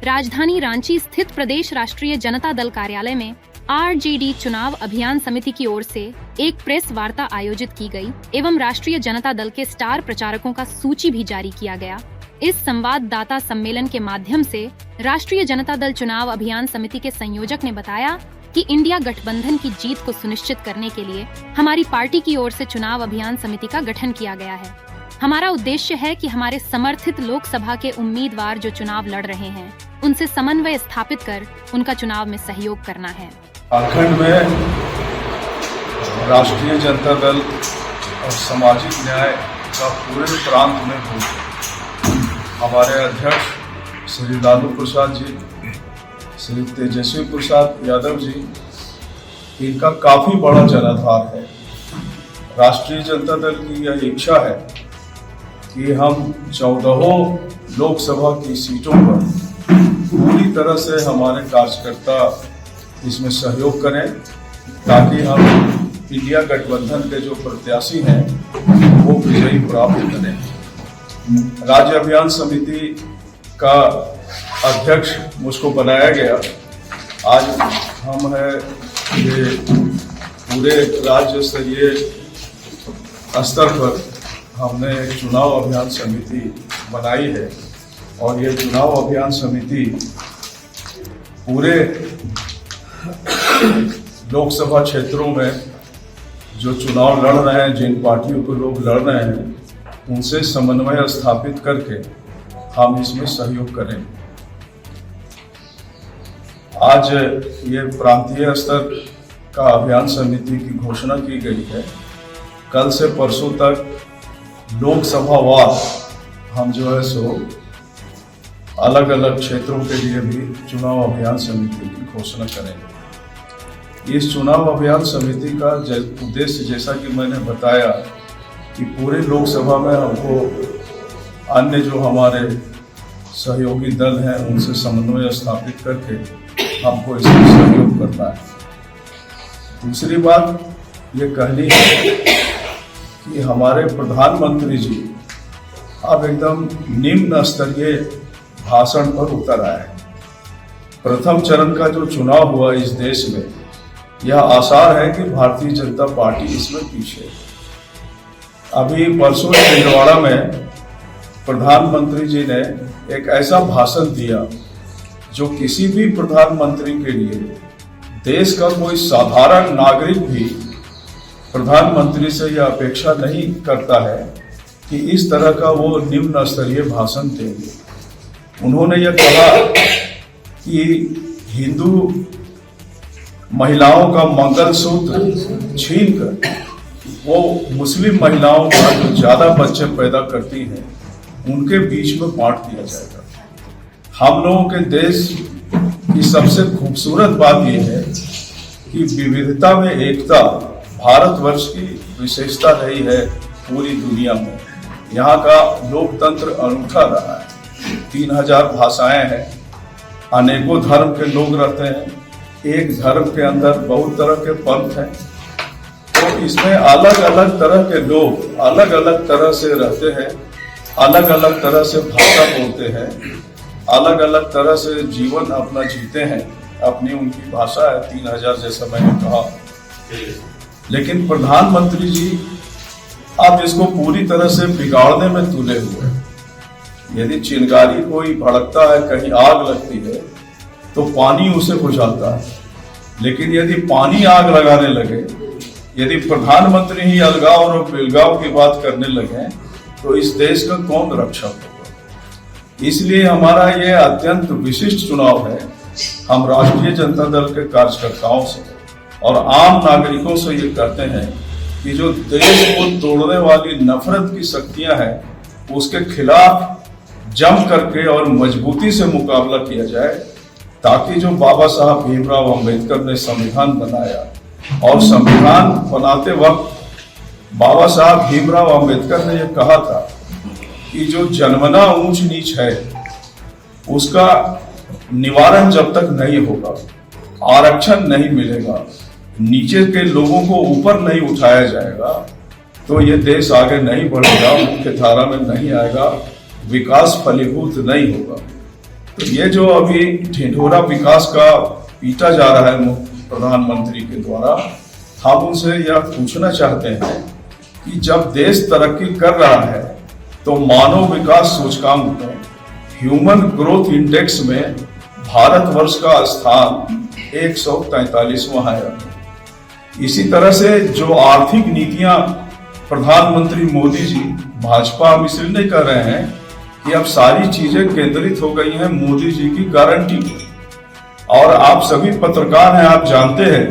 राजधानी रांची स्थित प्रदेश राष्ट्रीय जनता दल कार्यालय में आरजेडी चुनाव अभियान समिति की ओर से एक प्रेस वार्ता आयोजित की गई एवं राष्ट्रीय जनता दल के स्टार प्रचारकों का सूची भी जारी किया गया। इस संवाददाता सम्मेलन के माध्यम से राष्ट्रीय जनता दल चुनाव अभियान समिति के संयोजक ने बताया कि इंडिया गठबंधन की जीत को सुनिश्चित करने के लिए हमारी पार्टी की ओर से चुनाव अभियान समिति का गठन किया गया है। हमारा उद्देश्य है कि हमारे समर्थित लोकसभा के उम्मीदवार जो चुनाव लड़ रहे हैं उनसे समन्वय स्थापित कर उनका चुनाव में सहयोग करना है। झारखंड में राष्ट्रीय जनता दल और सामाजिक न्याय का पूरे प्रांत में हो हमारे अध्यक्ष श्री लालू प्रसाद जी, श्री तेजस्वी प्रसाद यादव जी, इनका काफी बड़ा जनाधार है। राष्ट्रीय जनता दल की यह इच्छा है कि हम 14 लोकसभा की सीटों पर पूरी तरह से हमारे कार्यकर्ता इसमें सहयोग करें ताकि हम इंडिया गठबंधन के जो प्रत्याशी हैं वो विजयी प्राप्त करें। राज्य अभियान समिति का अध्यक्ष मुझको बनाया गया। आज हम है ये पूरे राज्य स्तरीय स्तर पर हमने एक चुनाव अभियान समिति बनाई है और ये चुनाव अभियान समिति पूरे लोकसभा क्षेत्रों में जो चुनाव लड़ रहे हैं, जिन पार्टियों को लोग लड़ रहे हैं, उनसे समन्वय स्थापित करके हम इसमें सहयोग करें। आज ये प्रांतीय स्तर का अभियान समिति की घोषणा की गई है। कल से परसों तक लोकसभावार हम जो है सो अलग अलग क्षेत्रों के लिए भी चुनाव अभियान समिति की घोषणा करेंगे। इस चुनाव अभियान समिति का उद्देश्य जैसा कि मैंने बताया कि पूरे लोकसभा में हमको अन्य जो हमारे सहयोगी दल हैं उनसे समन्वय स्थापित करके हमको इसमें सहयोग करना है। दूसरी बात ये कहनी है कि हमारे प्रधानमंत्री जी अब एकदम निम्न स्तरीय भाषण पर उतर आए हैं। प्रथम चरण का जो चुनाव हुआ इस देश में, यह आसार है कि भारतीय जनता पार्टी इसमें पीछे। अभी परसों छिंदवाड़ा में प्रधानमंत्री जी ने एक ऐसा भाषण दिया जो किसी भी प्रधानमंत्री के लिए देश का कोई साधारण नागरिक भी प्रधानमंत्री से यह अपेक्षा नहीं करता है कि इस तरह का वो निम्न स्तरीय भाषण देंगे। उन्होंने यह कहा कि हिंदू महिलाओं का मंगलसूत्र छीनकर वो मुस्लिम महिलाओं का जो ज्यादा बच्चे पैदा करती हैं उनके बीच में बांट दिया जाएगा। हम लोगों के देश की सबसे खूबसूरत बात यह है कि विविधता में एकता भारतवर्ष की विशेषता रही है पूरी दुनिया में। यहाँ का लोकतंत्र अनूठा रहा है। 3000 भाषाएं हैं, अनेकों धर्म के लोग रहते हैं, एक धर्म के अंदर बहुत तरह के पंथ हैं, तो इसमें अलग अलग तरह के लोग अलग अलग तरह से रहते हैं, अलग अलग तरह से भाषा बोलते हैं, अलग अलग तरह से जीवन अपना जीते हैं। अपनी उनकी भाषा है 3000 जैसा मैंने कहा। लेकिन प्रधानमंत्री जी अब इसको पूरी तरह से बिगाड़ने में तुले हुए हैं। यदि चिंगारी कोई भड़कता है, कहीं आग लगती है तो पानी उसे बुझाता है, लेकिन यदि पानी आग लगाने लगे, यदि प्रधानमंत्री ही अलगाव और बिलगाव की बात करने लगे तो इस देश का कौन रक्षक होगा। इसलिए हमारा ये अत्यंत विशिष्ट चुनाव है। हम राष्ट्रीय जनता दल के कार्यकर्ताओं से और आम नागरिकों से ये कहते हैं कि जो देश को तोड़ने वाली नफरत की शक्तियां हैं उसके खिलाफ जम करके और मजबूती से मुकाबला किया जाए, ताकि जो बाबा साहब भीमराव अंबेडकर ने संविधान बनाया और संविधान बनाते वक्त बाबा साहब भीमराव अंबेडकर ने यह कहा था कि जो जन्मना ऊंच नीच है उसका निवारण जब तक नहीं होगा, आरक्षण नहीं मिलेगा, नीचे के लोगों को ऊपर नहीं उठाया जाएगा, तो ये देश आगे नहीं बढ़ेगा, मुख्य धारा में नहीं आएगा, विकास फलीभूत नहीं होगा। तो ये जो अभी ढिंढोरा विकास का पीटा जा रहा है प्रधानमंत्री के द्वारा, हम उनसे यह पूछना चाहते हैं कि जब देश तरक्की कर रहा है तो मानव विकास सूचकांक में ह्यूमन ग्रोथ इंडेक्स में भारतवर्ष का स्थान 143वां है। इसी तरह से जो आर्थिक नीतियां प्रधानमंत्री मोदी जी भाजपा हम इसलिए नहीं कर रहे हैं कि अब सारी चीजें केंद्रित हो गई हैं मोदी जी की गारंटी पर। और आप सभी पत्रकार हैं, आप जानते हैं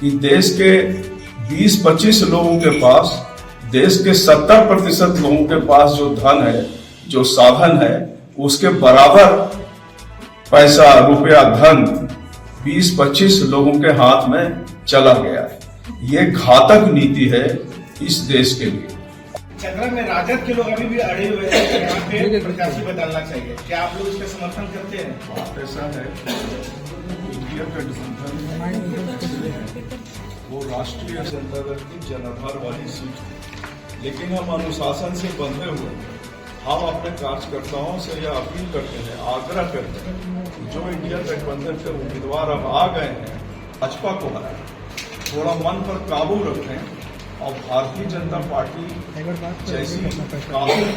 कि देश के 20-25 लोगों के पास, देश के 70% लोगों के पास जो धन है, जो साधन है, उसके बराबर पैसा, रुपया, धन 20-25 लोगों के हाथ में चला गया है। ये घातक नीति है इस देश के लिए। चतरा में राजद के लोग अभी भी अड़े हुए हैं, यहाँ पे प्रत्याशी बदलना चाहिए, क्या आप लोग इसका समर्थन करते हैं? बात ऐसा है, इंडिया गठबंधन वो राष्ट्रीय जनता दल की जनाधार वाली सीट है, लेकिन हम अनुशासन से बंधे हुए हैं। हम अपने कार्यकर्ताओं से यह अपील करते हैं, आग्रह करते हैं, जो इंडिया गठबंधन के उम्मीदवार अब आ गए हैं, भाजपा को हराएं, थोड़ा मन पर काबू रखें और भारतीय जनता पार्टी जैसी कानून